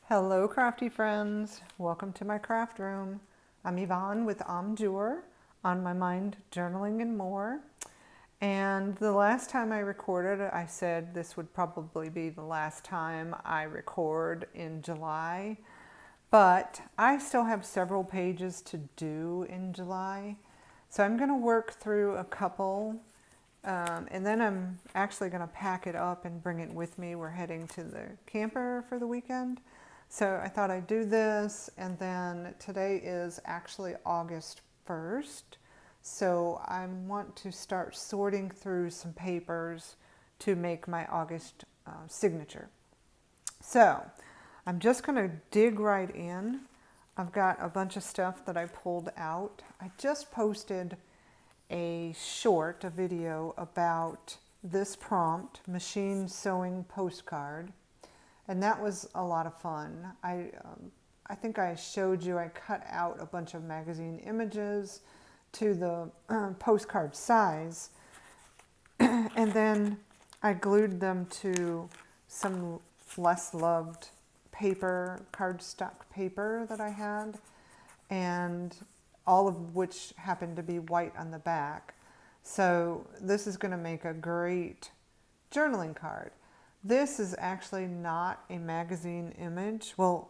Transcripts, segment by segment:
Hello crafty friends, welcome to my craft room. I'm Yvonne with Amjour, On My Mind, Journaling and More. And the last time I recorded, I said this would probably be the last time I record in July. But I still have several pages to do in July. So I'm going to work through a couple and then I'm actually going to pack it up and bring it with me. We're heading to the camper for the weekend. So I thought I'd do this, and then today is actually August 1st. So I want to start sorting through some papers to make my August signature. So I'm just going to dig right in. I've got a bunch of stuff that I pulled out. I just posted a video about this prompt, machine sewing postcard, and that was a lot of fun. I think I showed you I cut out a bunch of magazine images to the postcard size, and then I glued them to some less loved paper, cardstock paper that I had, and all of which happened to be white on the back. So this is going to make a great journaling card. This is actually not a magazine image. Well,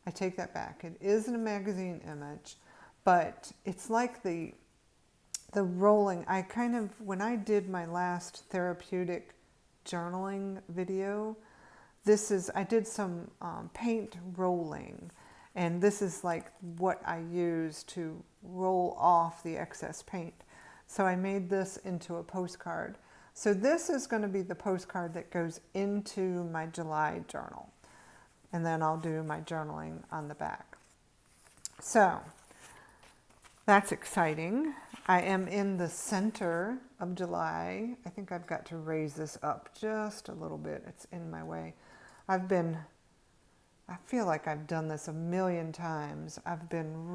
I take that back. It isn't a magazine image, but it's like the rolling. When I did my last therapeutic journaling video, I did some paint rolling. And this is like what I use to roll off the excess paint. So I made this into a postcard. So this is going to be the postcard that goes into my July journal. And then I'll do my journaling on the back. So that's exciting. I am in the center of July. I think I've got to raise this up just a little bit. It's in my way. I feel like I've done this a million times. I've been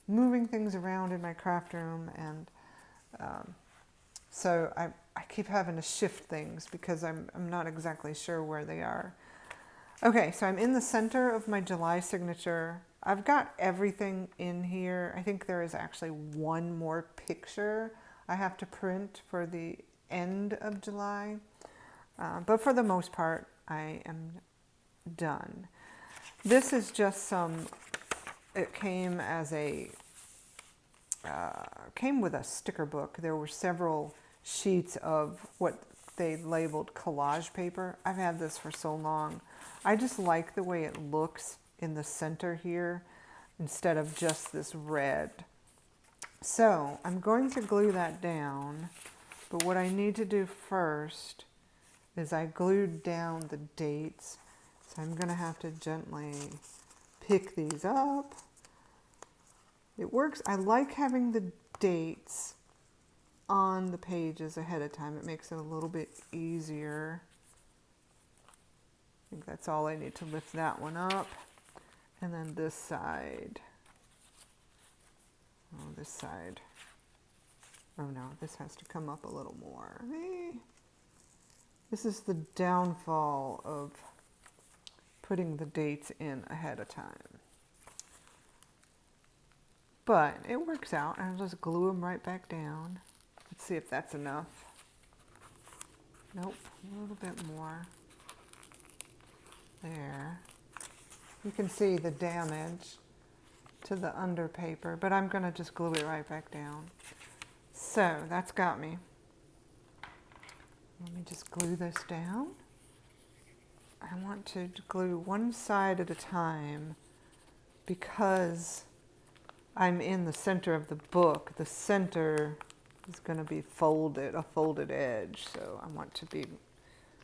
moving things around in my craft room, and so I keep having to shift things because I'm not exactly sure where they are. Okay, so I'm in the center of my July signature. I've got everything in here. I think there is actually one more picture I have to print for the end of July. But for the most part, I am done. This is just it came with a sticker book. There were several sheets of what they labeled collage paper. I've had this for so long. I just like the way it looks in the center here instead of just this red. So I'm going to glue that down, but what I need to do first is I glued down the dates. So I'm going to have to gently pick these up. It works. I like having the dates on the pages ahead of time. It makes it a little bit easier. I think that's all I need to lift that one up. And then this side. Oh, this side. Oh no, this has to come up a little more. This is the downfall of putting the dates in ahead of time. But it works out. I'll just glue them right back down. Let's see if that's enough. Nope, a little bit more. There. You can see the damage to the under paper, but I'm going to just glue it right back down. So that's got me. Let me just glue this down. I want to glue one side at a time because I'm in the center of the book. The center is going to be a folded edge. So I want to be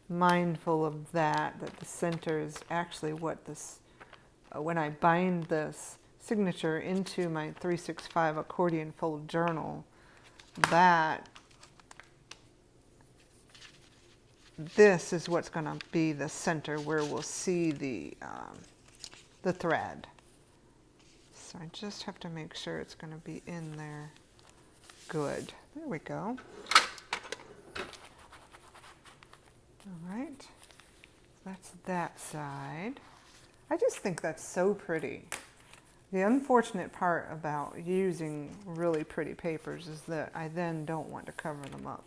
mindful of that the center is actually what this, when I bind this signature into my 365 accordion fold journal, this is what's going to be the center where we'll see the thread. So I just have to make sure it's going to be in there. Good. There we go. All right. That's that side. I just think that's so pretty. The unfortunate part about using really pretty papers is that I then don't want to cover them up.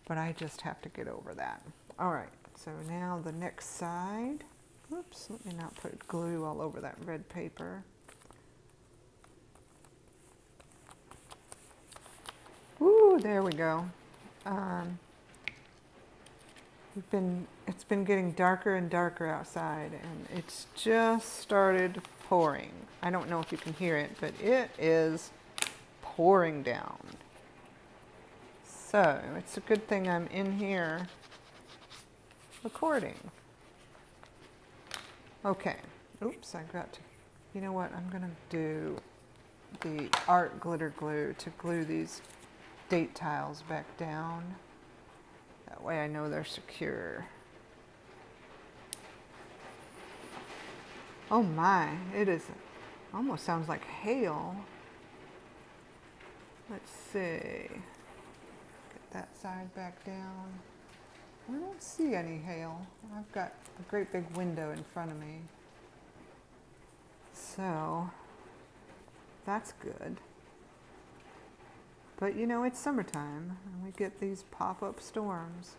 But I just have to get over that. All right, so now the next side. Oops, let me not put glue all over that red paper. Ooh, there we go. It's been getting darker and darker outside, and it's just started pouring. I don't know if you can hear it, but it is pouring down. So it's a good thing I'm in here recording. Okay. Oops, I got to, you know what? I'm going to do the art glitter glue to glue these date tiles back down. That way I know they're secure. Oh my, it is, almost sounds like hail. Let's see. Get that side back down. I don't see any hail. I've got a great big window in front of me. So, that's good. But you know, it's summertime, and we get these pop-up storms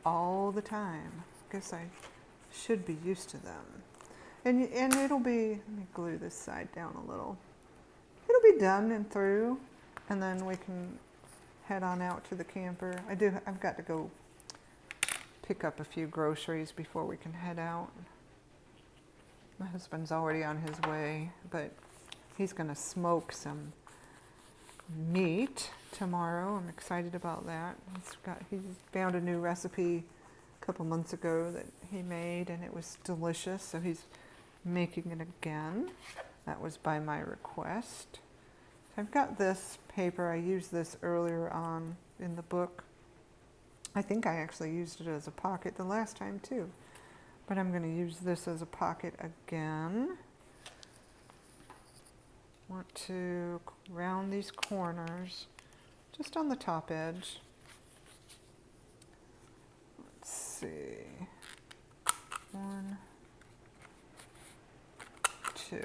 all the time. I guess I should be used to them. And it'll be, let me glue this side down a little. It'll be done and through, and then we can head on out to the camper. I've got to go pick up a few groceries before we can head out. My husband's already on his way, but he's gonna smoke some meat tomorrow. I'm excited about that. He found a new recipe a couple months ago that he made, and it was delicious, so he's making it again. That was by my request. So I've got this paper. I used this earlier on in the book. I think I actually used it as a pocket the last time too, but I'm going to use this as a pocket again. Want to round these corners just on the top edge. Let's see. 1, 2.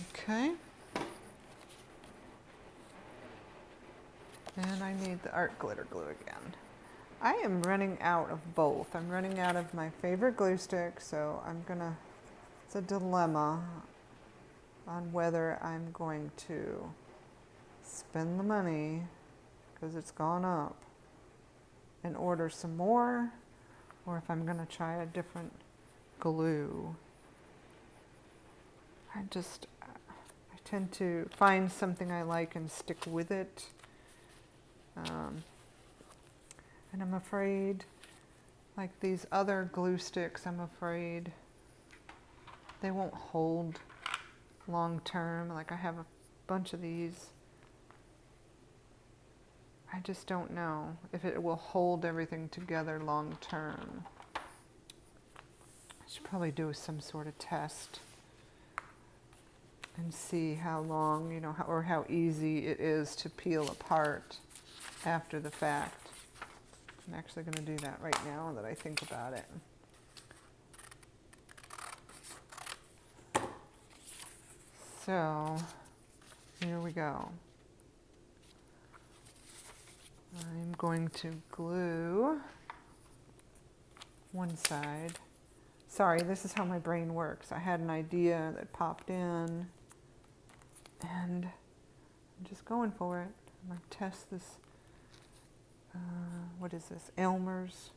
Okay. And I need the art glitter glue again. I am running out of both. I'm running out of my favorite glue stick, so it's a dilemma on whether I'm going to spend the money, because it's gone up, and order some more, or if I'm going to try a different glue. I tend to find something I like and stick with it. And I'm afraid, like these other glue sticks, I'm afraid they won't hold long term. Like I have a bunch of these. I just don't know if it will hold everything together long term. I should probably do some sort of test and see how long, or how easy it is to peel apart after the fact. I'm actually going to do that right now that I think about it. So, here we go. I'm going to glue one side. Sorry, this is how my brain works. I had an idea that popped in, and I'm just going for it. I'm going to test this. What is this? Elmer's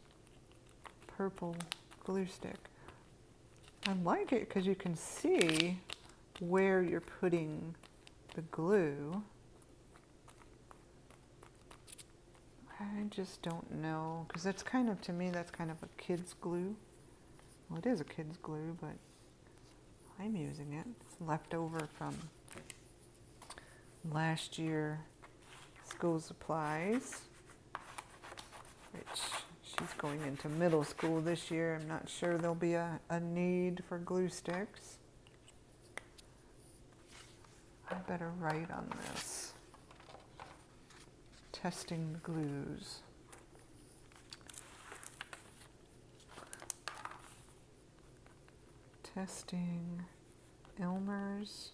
purple glue stick. I like it because you can see where you're putting the glue. I just don't know, because that's kind of, to me, that's kind of a kid's glue. Well, it is a kid's glue, but I'm using it. It's left over from last year school supplies, which she's going into middle school this year. I'm not sure there'll be a need for glue sticks. I better write on this. Testing the glues. Testing Elmer's.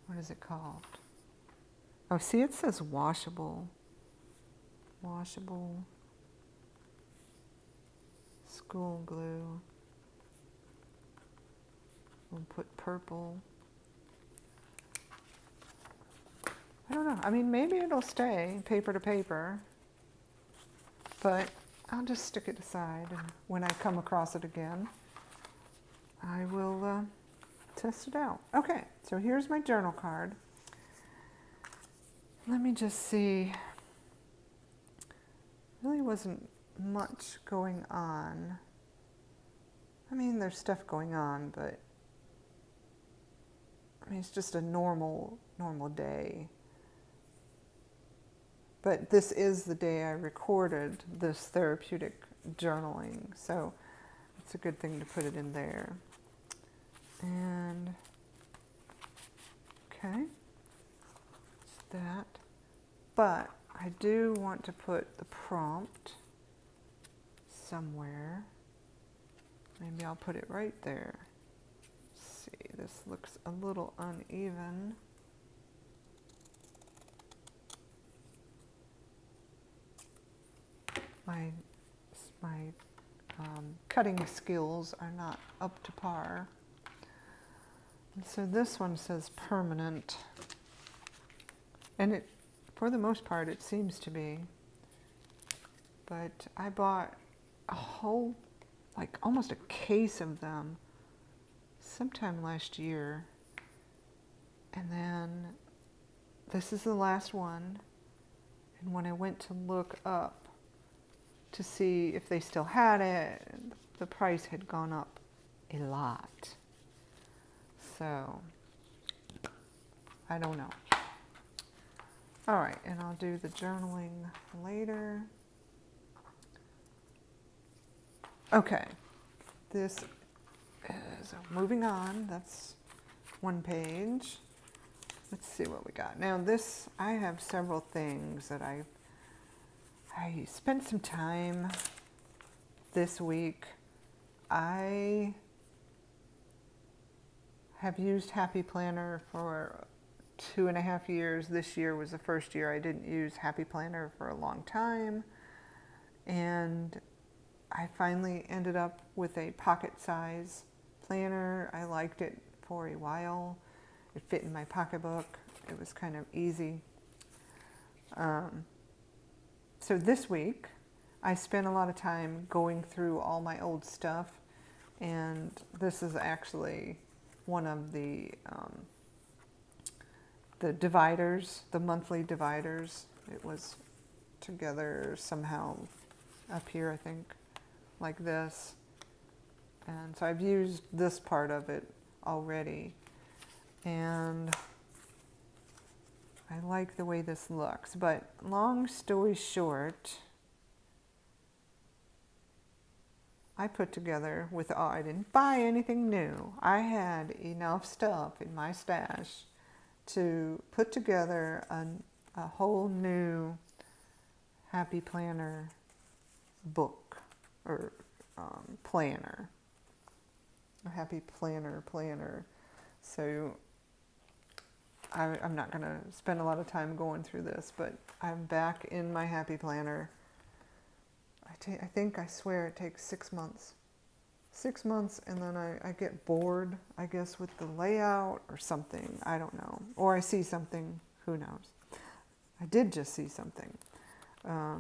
What is it called? Oh, see, it says washable. Washable school glue. We'll put purple. I don't know. I mean, maybe it'll stay paper to paper, but I'll just stick it aside, and when I come across it again, I will test it out. Okay, so here's my journal card. Let me just see. Really wasn't much going on. I mean, there's stuff going on, but I mean, it's just a normal day. But this is the day I recorded this therapeutic journaling, so it's a good thing to put it in there. And, okay, it's that. But I do want to put the prompt somewhere. Maybe I'll put it right there. Let's see, this looks a little uneven. My cutting skills are not up to par. And so this one says permanent. And it, for the most part, it seems to be. But I bought a whole, like almost a case of them sometime last year. And then this is the last one. And when I went to look up to see if they still had it, the price had gone up a lot. So, I don't know. All right, and I'll do the journaling later. Okay, this is moving on. That's one page. Let's see what we got. Now this, I have several things that I spent some time this week. I have used Happy Planner for 2.5 years. This year was the first year I didn't use Happy Planner for a long time. And I finally ended up with a pocket-size planner. I liked it for a while. It fit in my pocketbook. It was kind of easy. So this week, I spent a lot of time going through all my old stuff, and this is actually one of the dividers, the monthly dividers. It was together somehow up here, I think, like this. And so I've used this part of it already, and I like the way this looks. But long story short, I put together with, I didn't buy anything new. I had enough stuff in my stash to put together a whole new Happy Planner book, or planner. A Happy Planner. So I'm not going to spend a lot of time going through this, but I'm back in my Happy Planner. I swear it takes 6 months. 6 months, and then I get bored, I guess, with the layout or something. I don't know. Or I see something, who knows. I did just see something. I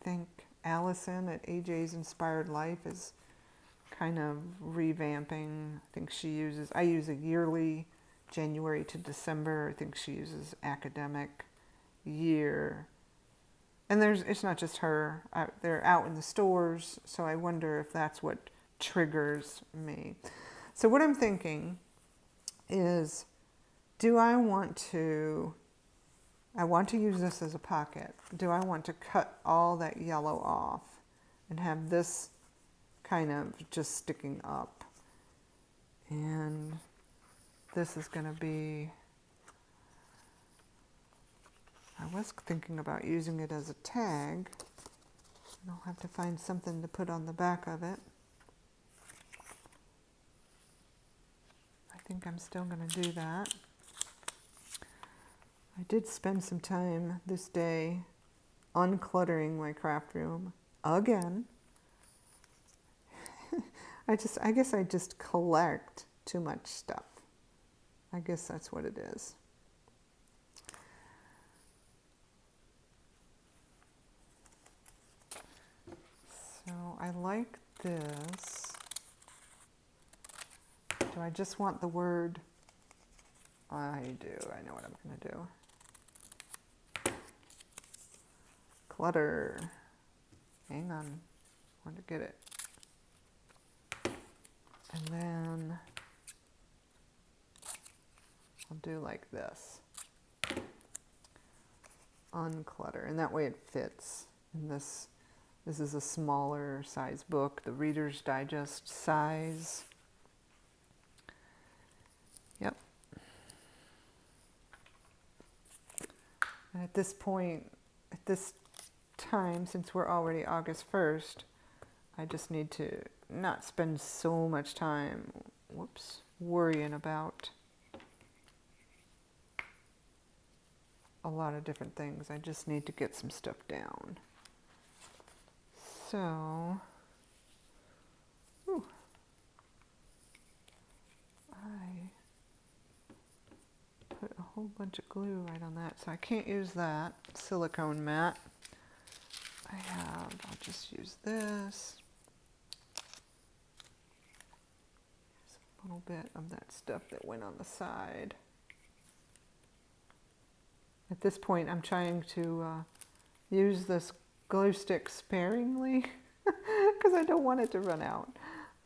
think Allison at AJ's Inspired Life is kind of revamping. I think I use a yearly January to December. I think she uses academic year. And it's not just her. They're out in the stores, so I wonder if that's what triggers me. So what I'm thinking is, I want to use this as a pocket. Do I want to cut all that yellow off and have this kind of just sticking up? And this is going to be, I was thinking about using it as a tag. And I'll have to find something to put on the back of it. think I'm still going to do that. I did spend some time this day uncluttering my craft room again. I guess I just collect too much stuff. I guess that's what it is. So I like this. Do I just want the word? I do. I know what I'm going to do. Clutter. Hang on. I want to get it. And then I'll do like this. Unclutter. And that way it fits in this. This is a smaller size book, the Reader's Digest size. Yep. And at this point, at this time, since we're already August 1st, I just need to not spend so much time, worrying about a lot of different things. I just need to get some stuff down. So, I put a whole bunch of glue right on that, so I can't use that silicone mat. I'll just use this. Just a little bit of that stuff that went on the side. At this point, I'm trying to use this glue stick sparingly because I don't want it to run out,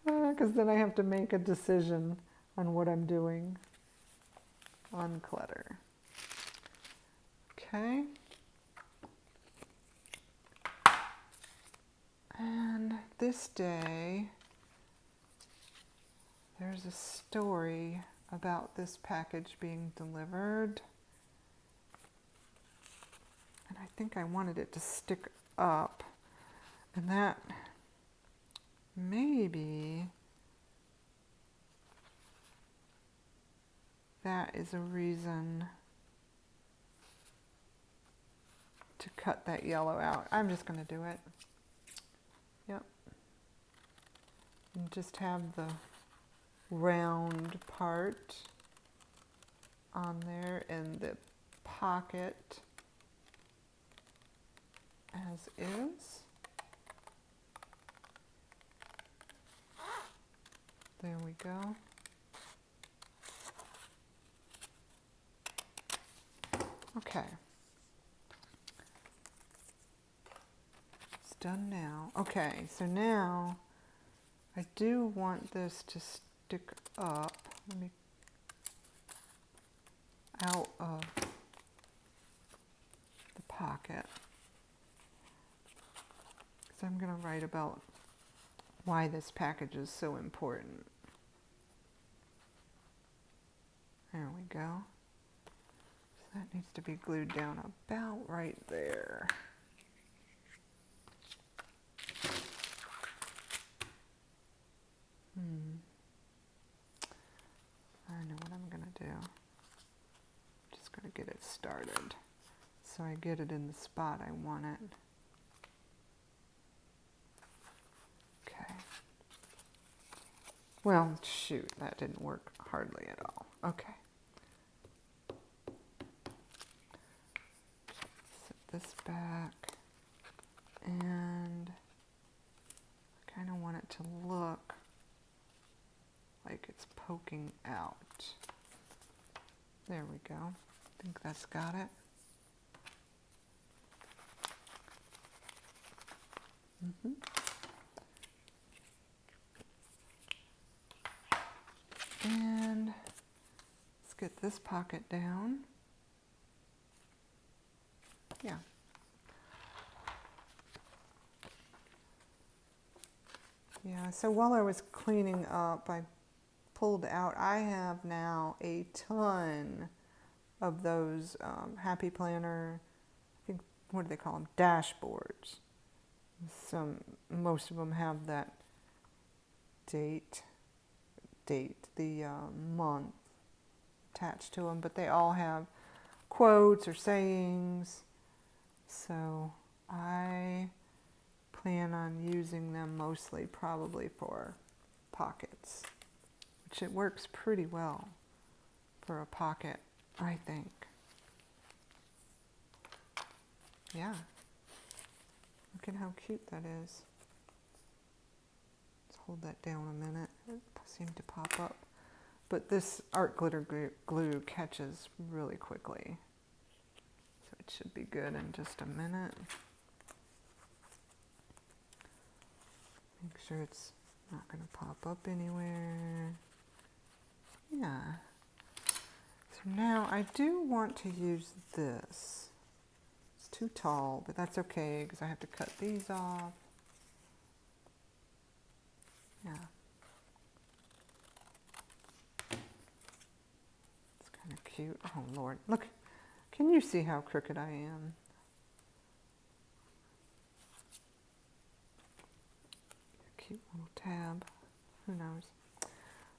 because then I have to make a decision on what I'm doing. Unclutter. Okay. And this day, there's a story about this package being delivered. And I think I wanted it to stick up, and that maybe that is a reason to cut that yellow out. I'm just going to do it. Yep. And just have the round part on there and the pocket as is. There we go. Okay. It's done now. Okay, so now I do want this to stick up. Let me out of the pocket. So I'm going to write about why this package is so important. There we go. So that needs to be glued down about right there. I know what I'm going to do. Just going to get it started so I get it in the spot I want it. Okay. Well, shoot, that didn't work hardly at all. Okay. Set this back, and I kind of want it to look like it's poking out. There we go. I think that's got it. And let's get this pocket down. Yeah. Yeah, so while I was cleaning up, I pulled out, I have now a ton of those Happy Planner, I think, what do they call them? Dashboards. Most of them have that date date, the month attached to them, but they all have quotes or sayings. So I plan on using them mostly probably for pockets, which it works pretty well for a pocket, I think. Yeah. Look at how cute that is. Let's hold that down a minute. It seemed to pop up. But this art glitter glue catches really quickly. So it should be good in just a minute. Make sure it's not going to pop up anywhere. Yeah. So now I do want to use this. It's too tall, but that's okay because I have to cut these off. Yeah. It's kind of cute. Oh Lord, look. Can you see how crooked I am? Cute little tab. Who knows?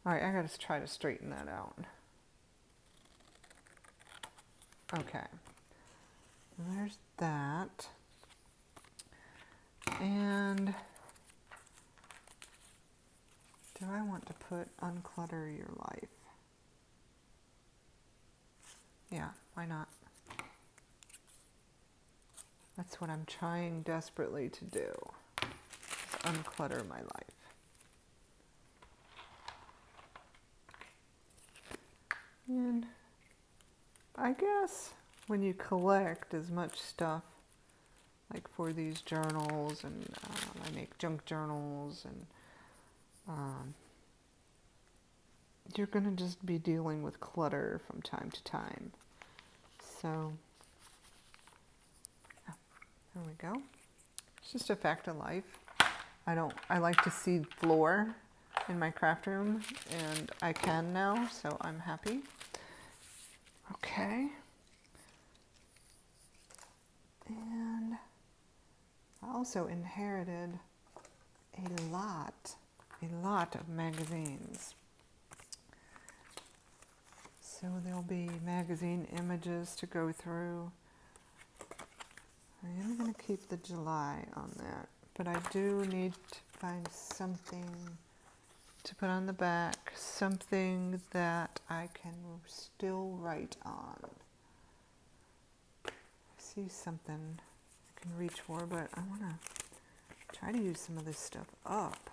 All right, I gotta try to straighten that out. Okay. There's that. And do I want to put unclutter your life? Yeah, why not? That's what I'm trying desperately to do, is unclutter my life. And I guess when you collect as much stuff, like for these journals, and I make junk journals, and you're going to just be dealing with clutter from time to time. So, yeah, there we go. It's just a fact of life. I like to seed floor in my craft room, and I can now, so I'm happy. Okay. And I also inherited a lot of magazines. So there'll be magazine images to go through. I am going to keep the July on that, but I do need to find something to put on the back, something that I can still write on. I see something I can reach for, but I want to try to use some of this stuff up.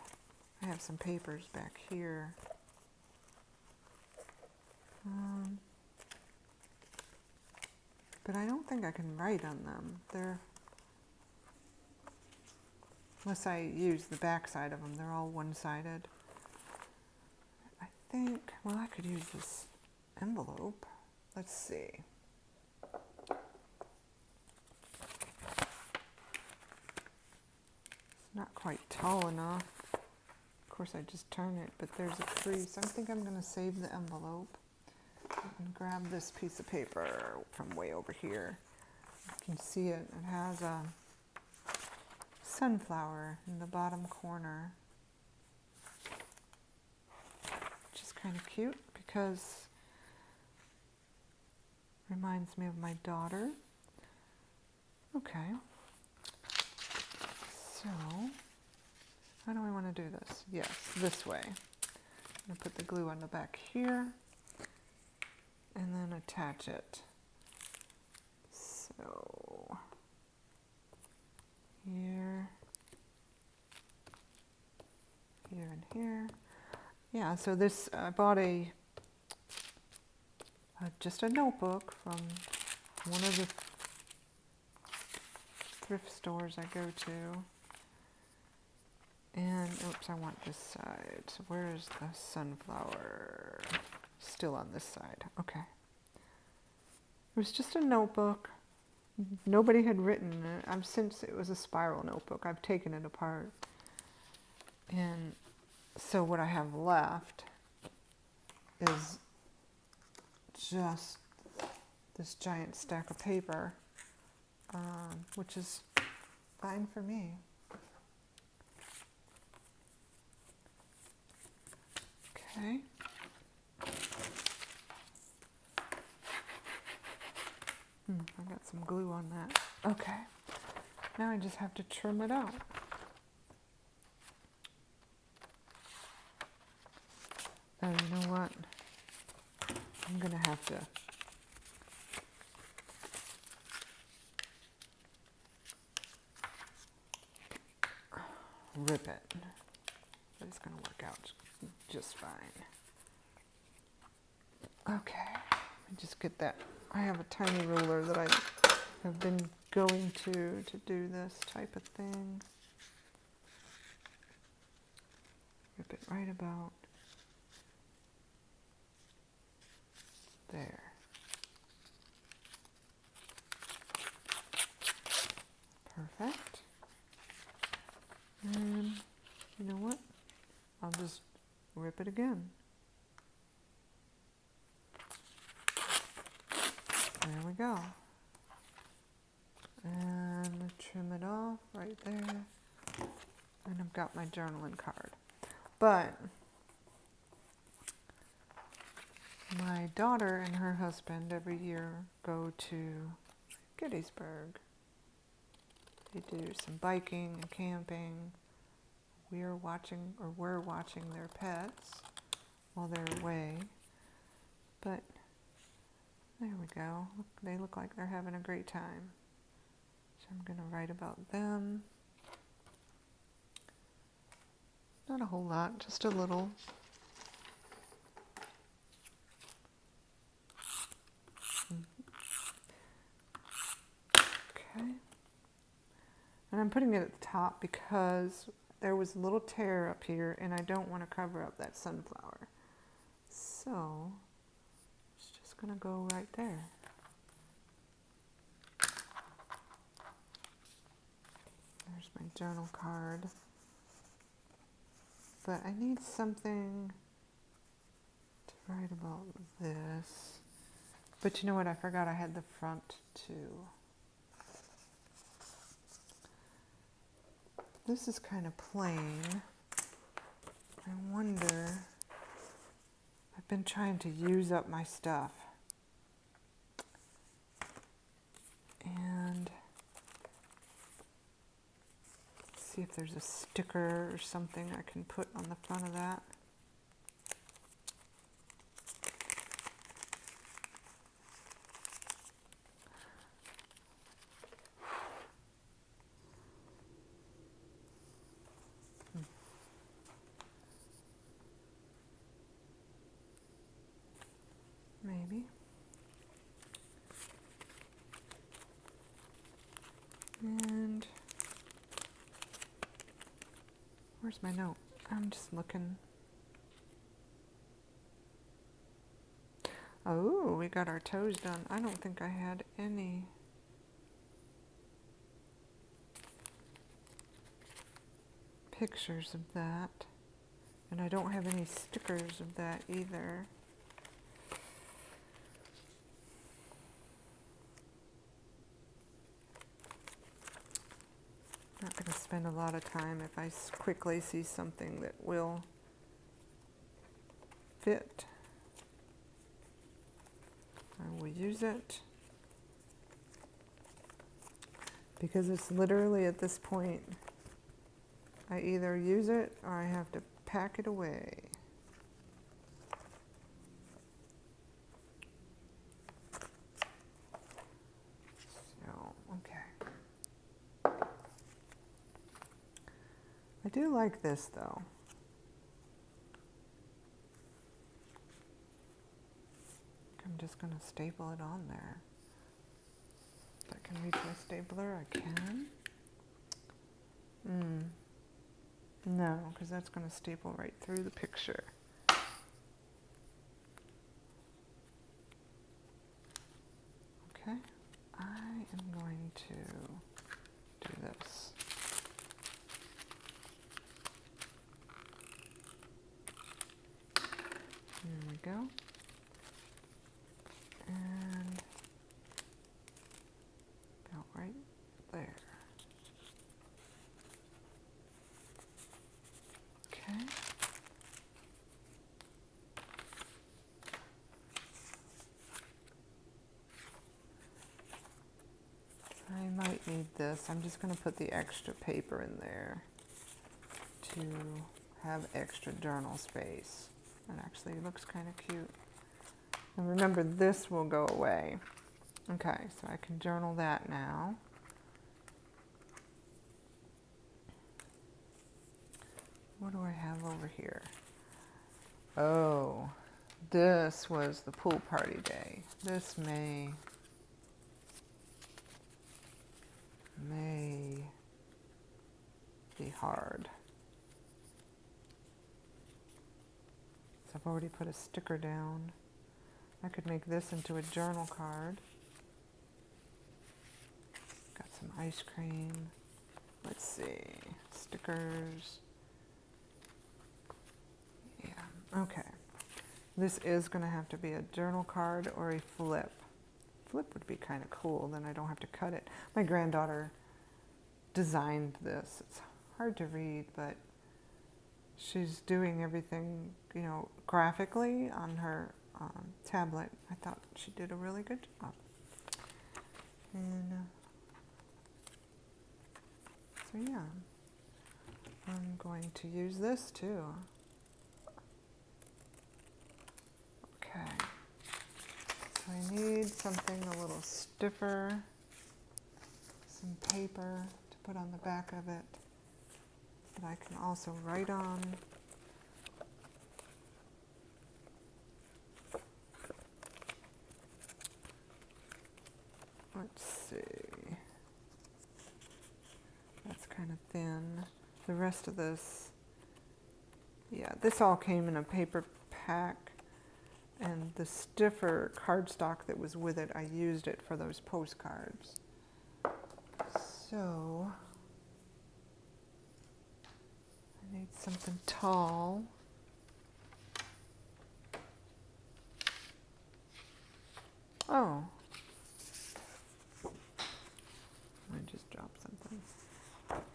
I have some papers back here. But I don't think I can write on them. Unless I use the back side of them, they're all one-sided. I think, well, I could use this envelope. Let's see. It's not quite tall enough. Of course, I just turn it, but there's a crease. I think I'm going to save the envelope and grab this piece of paper from way over here. You can see it. It has a sunflower in the bottom corner, which is kind of cute because it reminds me of my daughter. Okay. So, how do I want to do this? Yes, this way. I'm going to put the glue on the back here and then attach it. So, here, here, and here. Yeah, so this, I bought just a notebook from one of the thrift stores I go to. And, oops, I want this side. So where is the sunflower? Still on this side. Okay. It was just a notebook. Nobody had written it. Since it was a spiral notebook, I've taken it apart. And so what I have left is just this giant stack of paper, which is fine for me. Okay. I got some glue on that. Okay. Now I just have to trim it out. Oh, you know what? I'm gonna have to rip it. But it's gonna work out just fine. Okay, let me just get that. I have a tiny ruler that I have been going to do this type of thing. Rip it right about there. Perfect. And you know what? I'll just rip it again. There we go. And trim it off right there. And I've got my journaling card. But my daughter and her husband every year go to Gettysburg. They do some biking and camping. We're watching their pets while they're away. But there we go. Look, they look like they're having a great time. So I'm going to write about them. Not a whole lot, just a little. Okay. And I'm putting it at the top because there was a little tear up here and I don't want to cover up that sunflower. So it's just going to go right there. There's my journal card. But I need something to write about this. But you know what? I forgot I had the front too. This is kind of plain. I wonder, I've been trying to use up my stuff. And see if there's a sticker or something I can put on the front of that. Maybe. And where's my note? I'm just looking. Oh, we got our toes done. I don't think I had any pictures of that. And I don't have any stickers of that either. Not going to spend a lot of time. If I quickly see something that will fit, I will use it. Because it's literally at this point, I either use it or I have to pack it away. So, okay. I do like this though. I'm just going to staple it on there. If I can reach my stapler, I can. No, because that's going to staple right through the picture. Okay, I am going to do this. There we go. And about right there. Okay. need this. I'm just going to put the extra paper in there to have extra journal space. And actually it looks kind of cute. And remember, this will go away. Okay, so I can journal that now. What do I have over here? Oh, this was the pool party day. This may be hard. So I've already put a sticker down. I could make this into a journal card. Got some ice cream. Let's see, stickers. Yeah, okay. This is going to have to be a journal card or a flip. Flip would be kind of cool, then I don't have to cut it. My granddaughter designed this. It's hard to read, but she's doing everything, you know, graphically on her tablet. I thought she did a really good job. And so yeah, I'm going to use this too. Okay, so I need something a little stiffer, some paper to put on the back of it that I can also write on. Let's see, that's kind of thin. The rest of this, yeah, this all came in a paper pack. And the stiffer cardstock that was with it, I used it for those postcards. So, I need something tall. Oh. I just dropped something.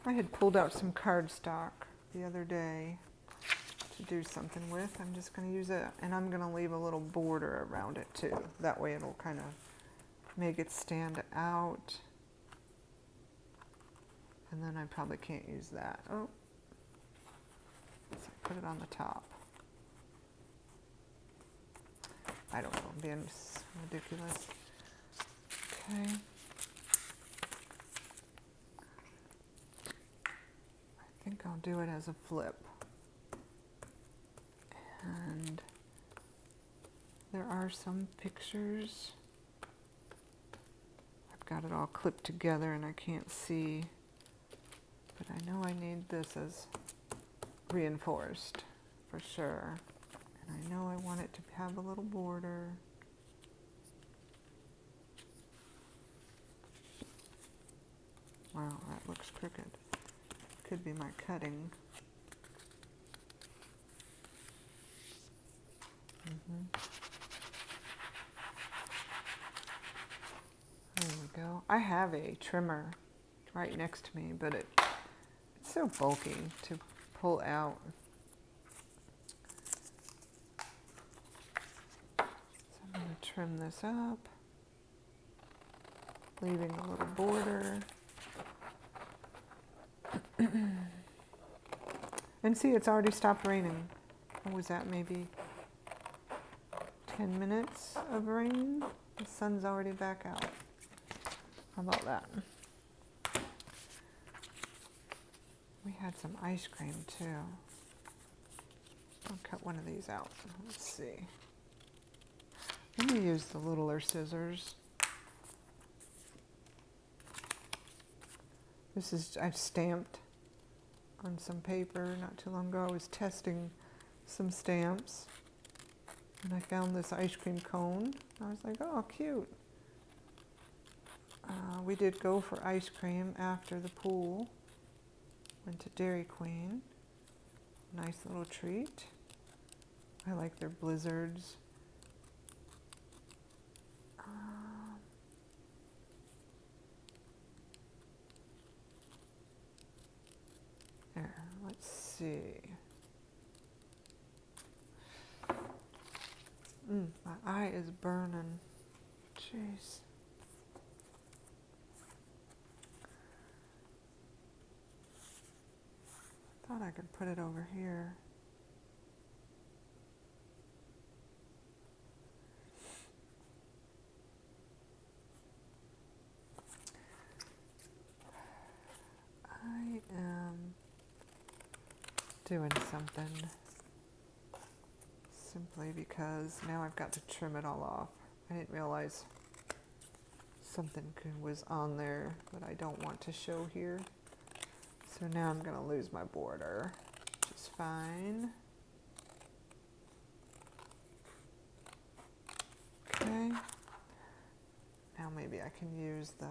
I had pulled out some cardstock the other day to do something with. I'm just going to use it, and I'm going to leave a little border around it too. That way it'll kind of make it stand out. And then I probably can't use that. Oh, so I put it on the top. I don't know, I'm being ridiculous. Okay. I think I'll do it as a flip. And there are some pictures. I've got it all clipped together and I can't see, but I know I need this as reinforced for sure. And I know I want it to have a little border. Wow, that looks crooked. Could be my cutting. There we go. I have a trimmer right next to me, but it's so bulky to pull out. So I'm going to trim this up, leaving a little border. And see, it's already stopped raining. What was that, maybe 10 minutes of rain? The sun's already back out. How about that? We had some ice cream too. I'll cut one of these out. Let's see. Let me use the littler scissors. This is, I've stamped on some paper not too long ago. I was testing some stamps and I found this ice cream cone. I was like, oh, cute. We did go for ice cream after the pool. Went to Dairy Queen. Nice little treat. I like their blizzards. There, let's see. My eye is burning. Jeez. thought I could put it over here. I am doing something simply because now I've got to trim it all off. I didn't realize something was on there that I don't want to show here. So now I'm going to lose my border, which is fine. Okay. Now maybe I can use the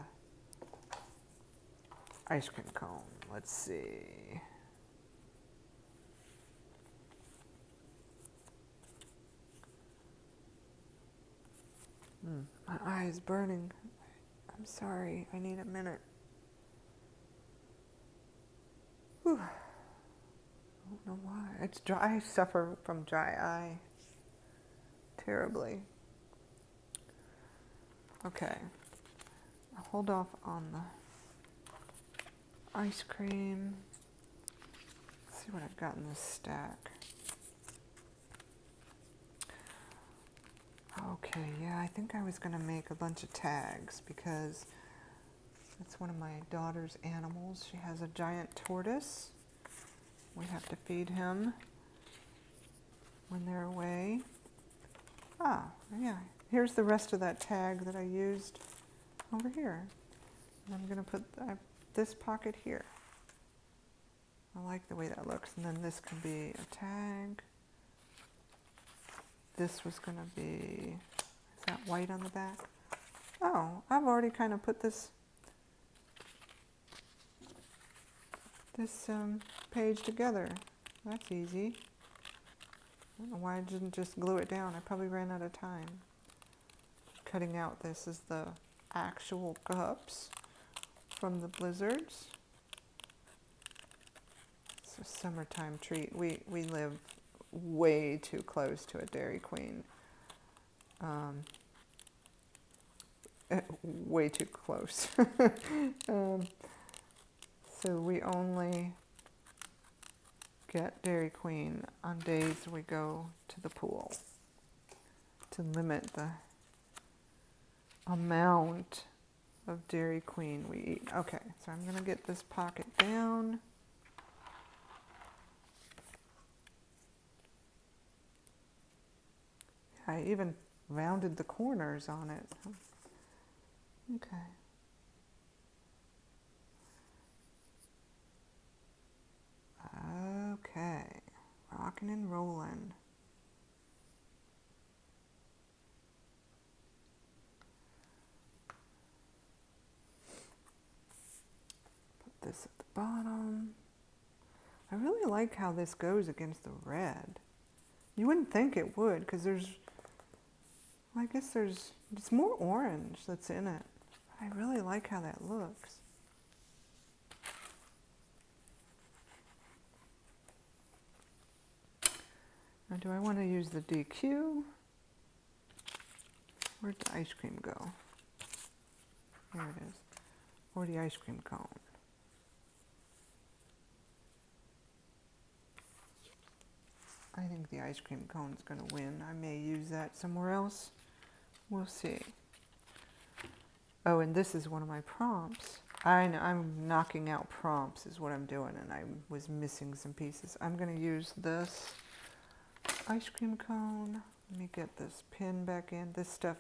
ice cream cone. Let's see. My eye is burning. I'm sorry. I need a minute. Whew. I don't know why. It's dry. I suffer from dry eye terribly. Okay. I'll hold off on the ice cream. Let's see what I've got in this stack. Okay, yeah, I think I was going to make a bunch of tags because it's one of my daughter's animals. She has a giant tortoise. We have to feed him when they're away. Ah, yeah, here's the rest of that tag that I used over here. And I'm going to put this pocket here. I like the way that looks. And then this can be a tag. This was going to be, is that white on the back? Oh, I've already kind of put this page together. That's easy. I don't know why I didn't just glue it down. I probably ran out of time. Cutting out this is the actual cups from the blizzards. It's a summertime treat. We live way too close to a Dairy Queen. Way too close. So we only get Dairy Queen on days we go to the pool to limit the amount of Dairy Queen we eat. Okay, so I'm going to get this pocket down. I even rounded the corners on it. Okay. Okay, rocking and rolling. Put this at the bottom. I really like how this goes against the red. You wouldn't think it would, because I guess it's more orange that's in it. I really like how that looks. Now, do I want to use the DQ? Where'd the ice cream go? There it is. Or the ice cream cone. I think the ice cream cone is going to win. I may use that somewhere else. We'll see. Oh, and this is one of my prompts. I know, I'm knocking out prompts is what I'm doing, and I was missing some pieces. I'm going to use this ice cream cone. Let me get this pin back in. This stuff,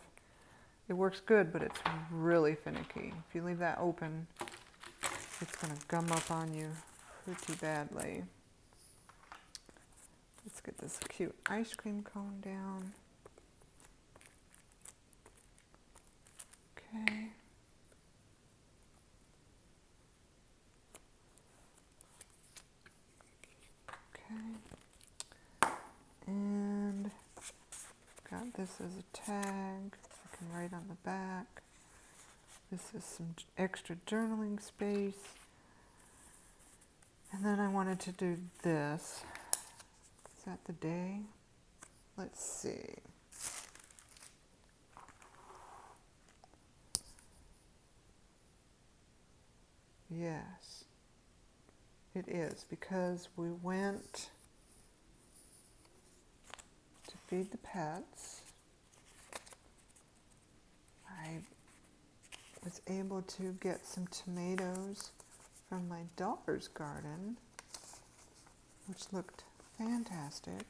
it works good, but it's really finicky. If you leave that open, it's going to gum up on you pretty badly. Let's get this cute ice cream cone down. Okay. Okay. And got this as a tag. I can write on the back. This is some extra journaling space. And then I wanted to do this. Is that the day? Let's see. Yes. it is, because we went to feed the pets. I was able to get some tomatoes from my daughter's garden, which looked fantastic.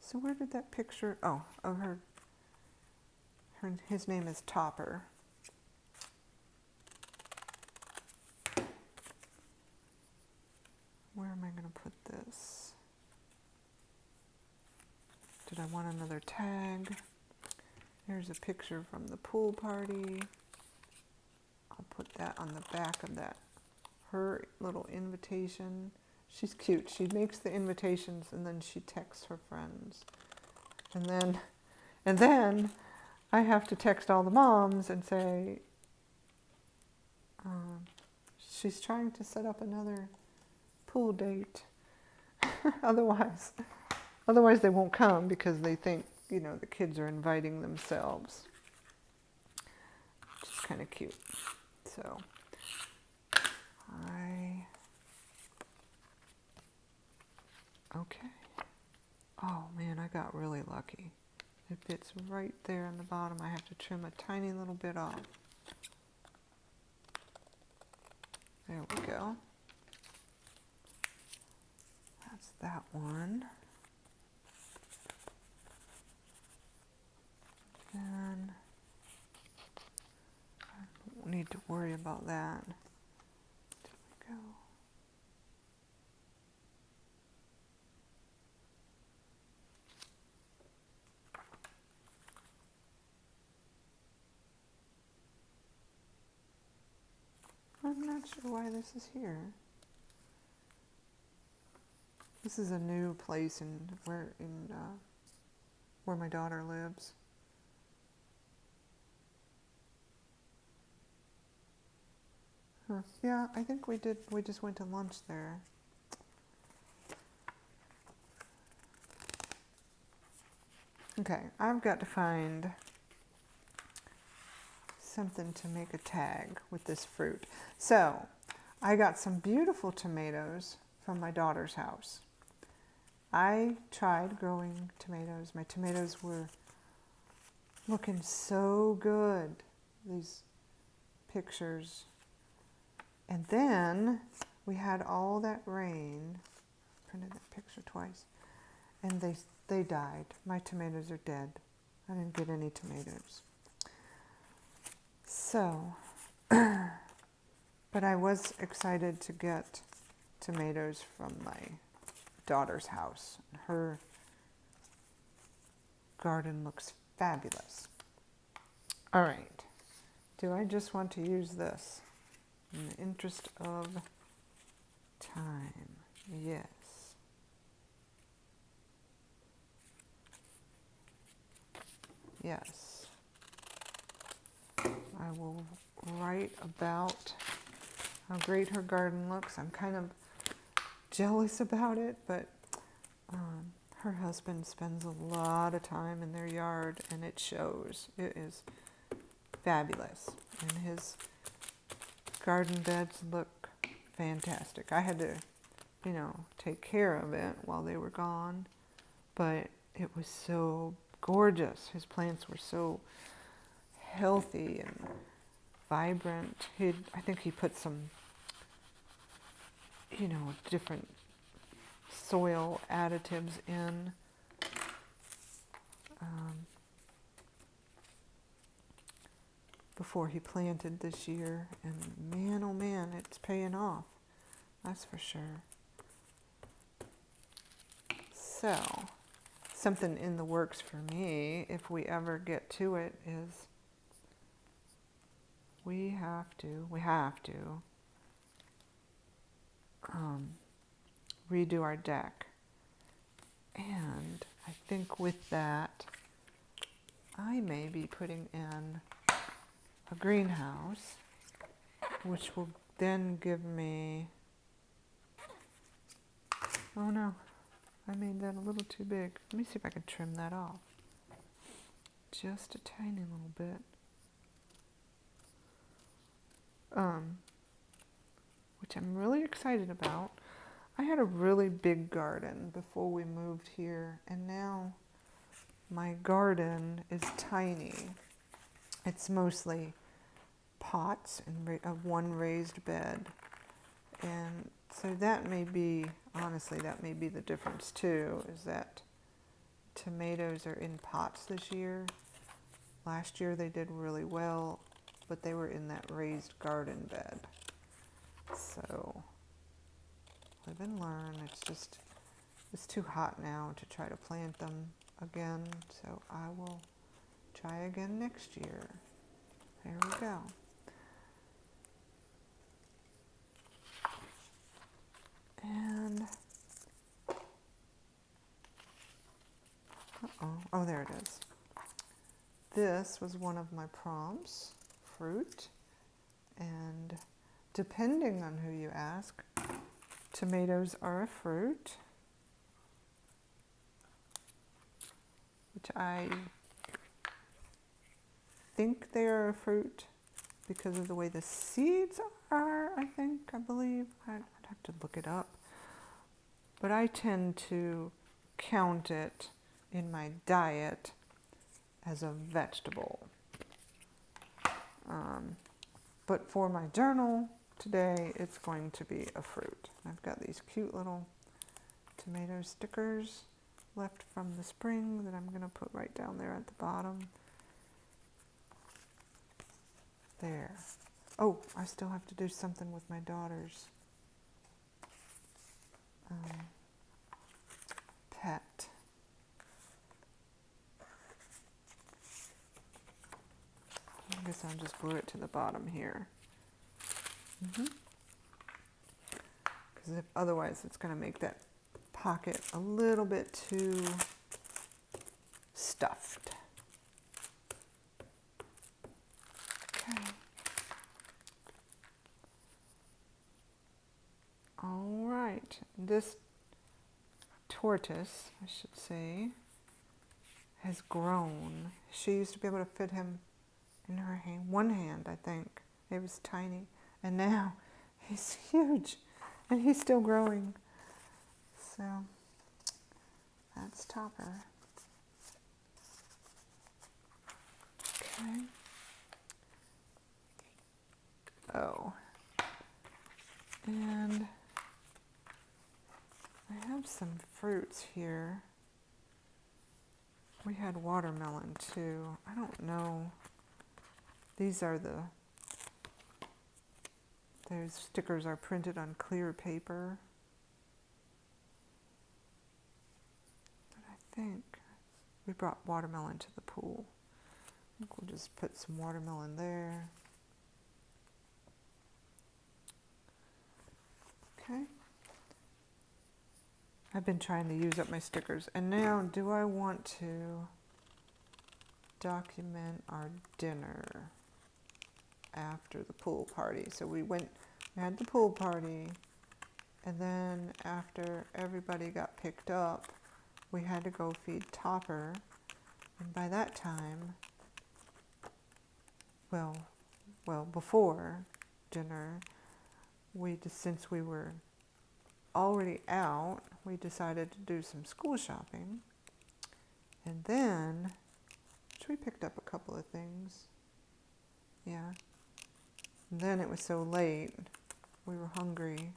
So where did that picture, oh, of his name is Topper. Where am I going to put this? Did I want another tag? There's a picture from the pool party. I'll put that on the back of that, her little invitation. She's cute. She makes the invitations and then she texts her friends. And then I have to text all the moms and say, she's trying to set up another pool date. Otherwise they won't come because they think, you know, the kids are inviting themselves. Which is kind of cute. So okay. Oh man, I got really lucky. It fits right there in the bottom. I have to trim a tiny little bit off. There we go. That's that one. And I don't need to worry about that. There we go. I'm not sure why this is here. This is a new place where my daughter lives. Huh. Yeah, I think we did. We just went to lunch there. Okay, I've got to find something to make a tag with this fruit. So I got some beautiful tomatoes from my daughter's house. I tried growing tomatoes. My tomatoes were looking so good, these pictures. And then we had all that rain. I printed that picture twice. And they died. My tomatoes are dead. I didn't get any tomatoes. So, but I was excited to get tomatoes from my daughter's house. Her garden looks fabulous. All right. Do I just want to use this in the interest of time? Yes. Yes. I will write about how great her garden looks. I'm kind of jealous about it, but her husband spends a lot of time in their yard and it shows. It is fabulous. And his garden beds look fantastic. I had to, you know, take care of it while they were gone, but it was so gorgeous. His plants were so healthy and vibrant. I think he put some, you know, different soil additives in. Before he planted this year, and man, oh man, it's paying off. That's for sure. So, something in the works for me, if we ever get to it, is we have to redo our deck. And I think with that, I may be putting in a greenhouse, which will then give me, oh no, I made that a little too big. Let me see if I can trim that off. Just a tiny little bit. Which I'm really excited about. I had a really big garden before we moved here, and now my garden is tiny. It's mostly pots and one raised bed. And so that may be, honestly, that may be the difference too, is that tomatoes are in pots this year. Last year they did really well, but they were in that raised garden bed. So, live and learn. It's too hot now to try to plant them again, so I will try again next year. There we go. And, oh, there it is. This was one of my prompts, fruit, and depending on who you ask, tomatoes are a fruit, which I think they are a fruit because of the way the seeds are, I believe. I'd have to look it up. But I tend to count it in my diet as a vegetable. But for my journal today, it's going to be a fruit. I've got these cute little tomato stickers left from the spring that I'm going to put right down there at the bottom. There. Oh, I still have to do something with my daughter's pet. I guess I'll just glue it to the bottom here. Because otherwise it's going to make that pocket a little bit too stuffed. Okay. All right. This tortoise, I should say, has grown. She used to be able to fit him in her hand, one hand, I think. It was tiny. And now he's huge. And he's still growing. So that's Topper. Okay. Oh. And I have some fruits here. We had watermelon too. I don't know. These are those stickers are printed on clear paper. But I think we brought watermelon to the pool. I think we'll just put some watermelon there. Okay. I've been trying to use up my stickers. And now, do I want to document our dinner after the pool party? So we had the pool party, and then after everybody got picked up, we had to go feed Topper. And by that time, well, before dinner, since we were already out, we decided to do some school shopping. And then, we picked up a couple of things. Yeah. And then it was so late, we were hungry.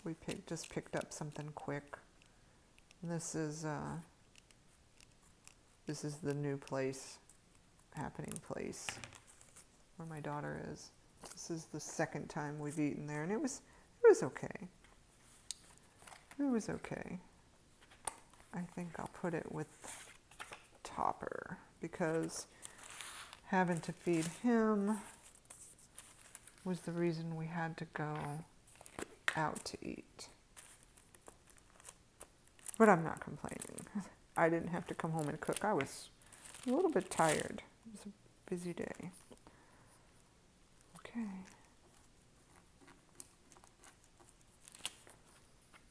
We just picked up something quick. And this is the new happening place where my daughter is. This is the second time we've eaten there, and it was okay. It was okay. I think I'll put it with Topper because having to feed him was the reason we had to go out to eat. But I'm not complaining. I didn't have to come home and cook. I was a little bit tired. It was a busy day. Okay.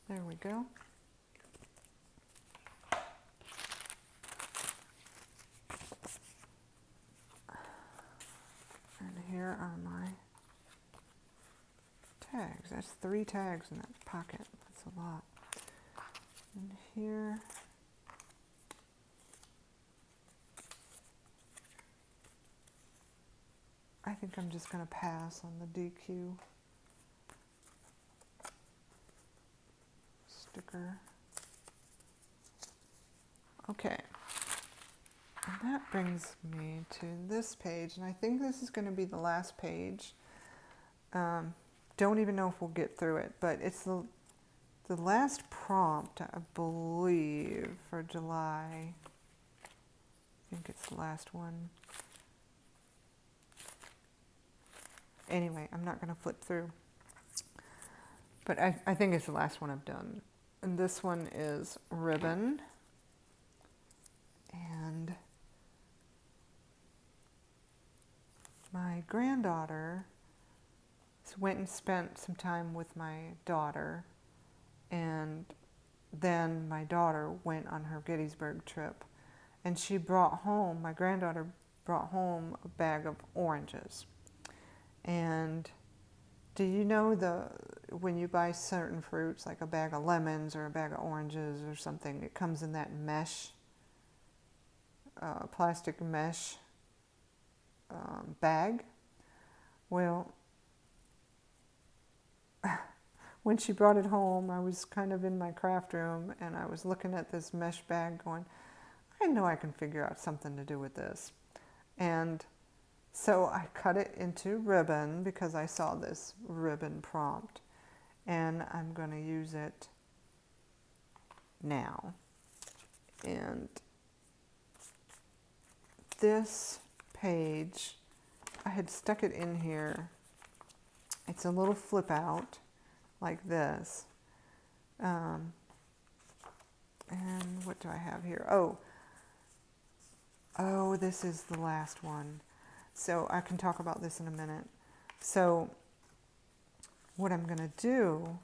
There we go. And here are my tags. That's 3 tags in that pocket. That's lot. And here, I think I'm just going to pass on the DQ sticker. Okay, and that brings me to this page, and I think this is going to be the last page. Don't even know if we'll get through it, but it's the last prompt, I believe, for July. I think it's the last one. Anyway, I'm not going to flip through. But I think it's the last one I've done. And this one is ribbon. And my granddaughter went and spent some time with my daughter. And then my daughter went on her Gettysburg trip. And she brought home, my granddaughter brought home a bag of oranges. And do you know when you buy certain fruits, like a bag of lemons or a bag of oranges or something, it comes in that mesh, plastic mesh bag? Well, when she brought it home, I was kind of in my craft room and I was looking at this mesh bag going, I know I can figure out something to do with this. And so I cut it into ribbon because I saw this ribbon prompt, and I'm going to use it now. And this page, I had stuck it in here. It's a little flip out like this. And what do I have here? Oh, this is the last one. So I can talk about this in a minute. So what I'm going to do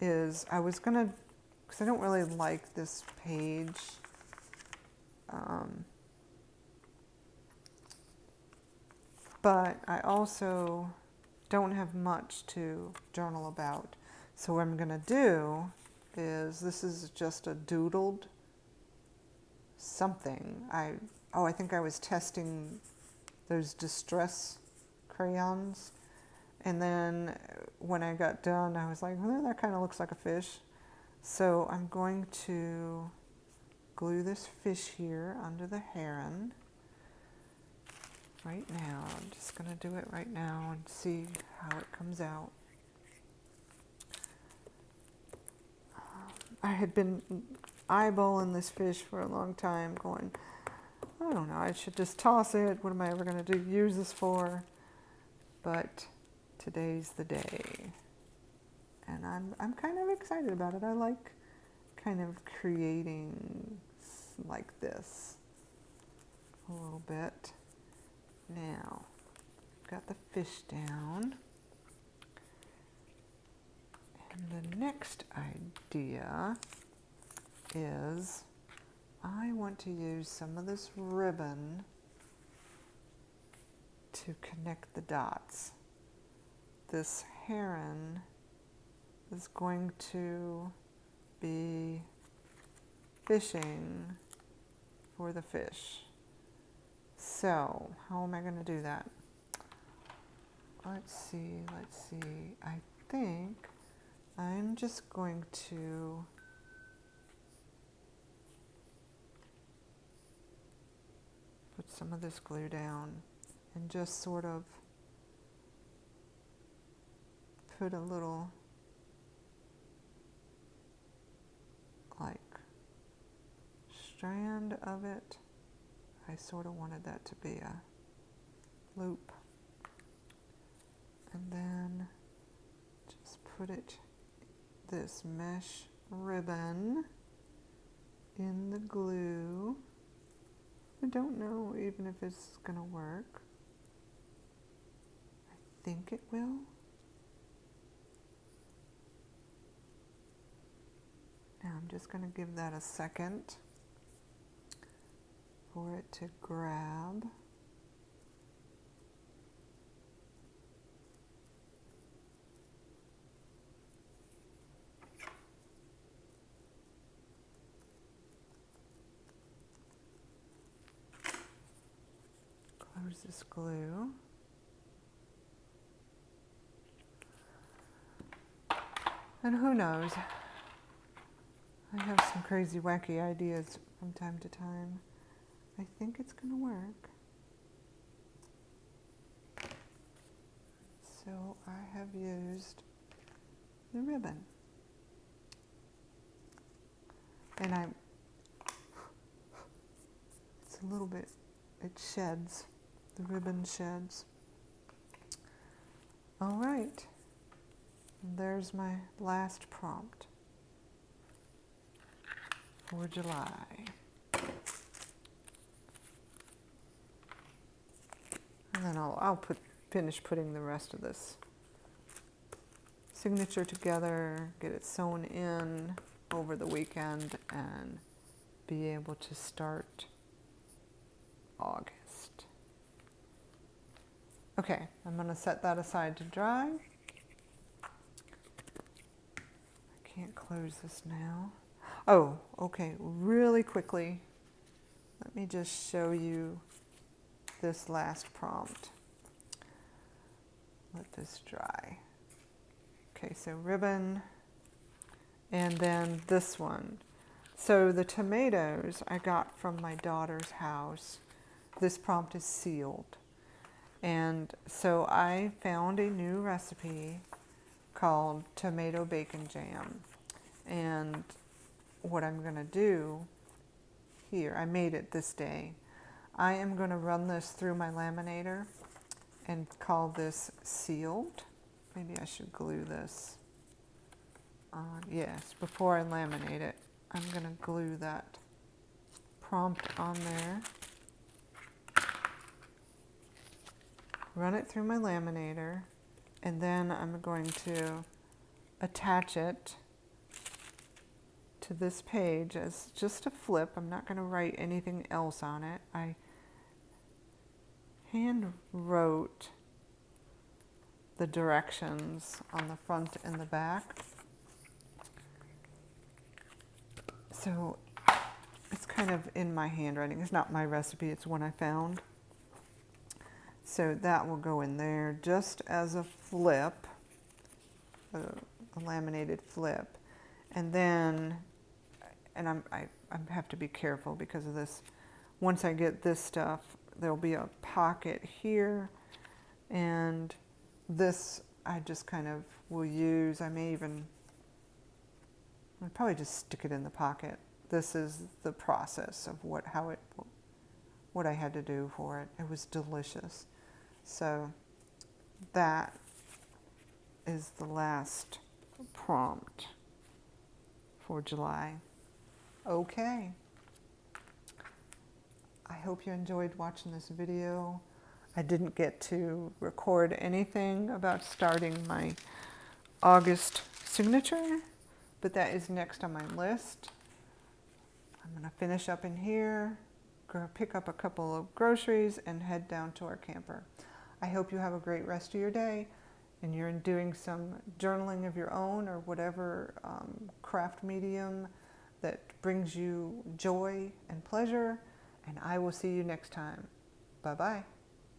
is because I don't really like this page. But I also don't have much to journal about. So what I'm going to do is, this is just a doodled something. I think I was testing those distress crayons, and then when I got done I was like, well, that kind of looks like a fish. So I'm going to glue this fish here under the heron right now. I'm just going to do it right now and see how it comes out. I had been eyeballing this fish for a long time going, I don't know, I should just toss it. What am I ever going to use this for? But today's the day. And I'm kind of excited about it. I like kind of creating like this a little bit. Now, got the fish down. And the next idea is I want to use some of this ribbon to connect the dots. This heron is going to be fishing for the fish. So, how am I going to do that? Let's see. I think I'm just going to put some of this glue down and just sort of put a little like strand of it. I sort of wanted that to be a loop. And then just put this mesh ribbon in the glue. I don't know even if it's going to work. I think it will. Now I'm just going to give that a second for it to grab. use this glue. And who knows? I have some crazy, wacky ideas from time to time. I think it's going to work. So I have used the ribbon. And it's a little bit, it sheds, the ribbon sheds. All right, there's my last prompt for July. And then I'll finish putting the rest of this signature together, get it sewn in over the weekend, and be able to start August. Okay, I'm going to set that aside to dry. I can't close this now. Oh, okay, really quickly, let me just show you this last prompt. Let this dry. Okay, so ribbon, and then this one. So the tomatoes I got from my daughter's house. This prompt is sealed. And so I found a new recipe called tomato bacon jam. And what I'm going to do here, I made it this day. I am going to run this through my laminator and call this sealed. Maybe I should glue this on. Yes, before I laminate it, I'm going to glue that prompt on there. Run it through my laminator, and then I'm going to attach it to this page as just a flip. I'm not going to write anything else on it. I hand wrote the directions on the front and the back. So it's kind of in my handwriting. It's not my recipe, it's one I found. So that will go in there just as a flip, a laminated flip. And then, and I have to be careful because of this. Once I get this stuff, there'll be a pocket here, and this I just kind of will use. I'll probably just stick it in the pocket. This is the process of what I had to do for it. It was delicious. So that is the last prompt for July. Okay. I hope you enjoyed watching this video. I didn't get to record anything about starting my August signature, but that is next on my list. I'm going to finish up in here, go pick up a couple of groceries, and head down to our camper. I hope you have a great rest of your day, and you're doing some journaling of your own or whatever craft medium that brings you joy and pleasure, and I will see you next time. Bye-bye.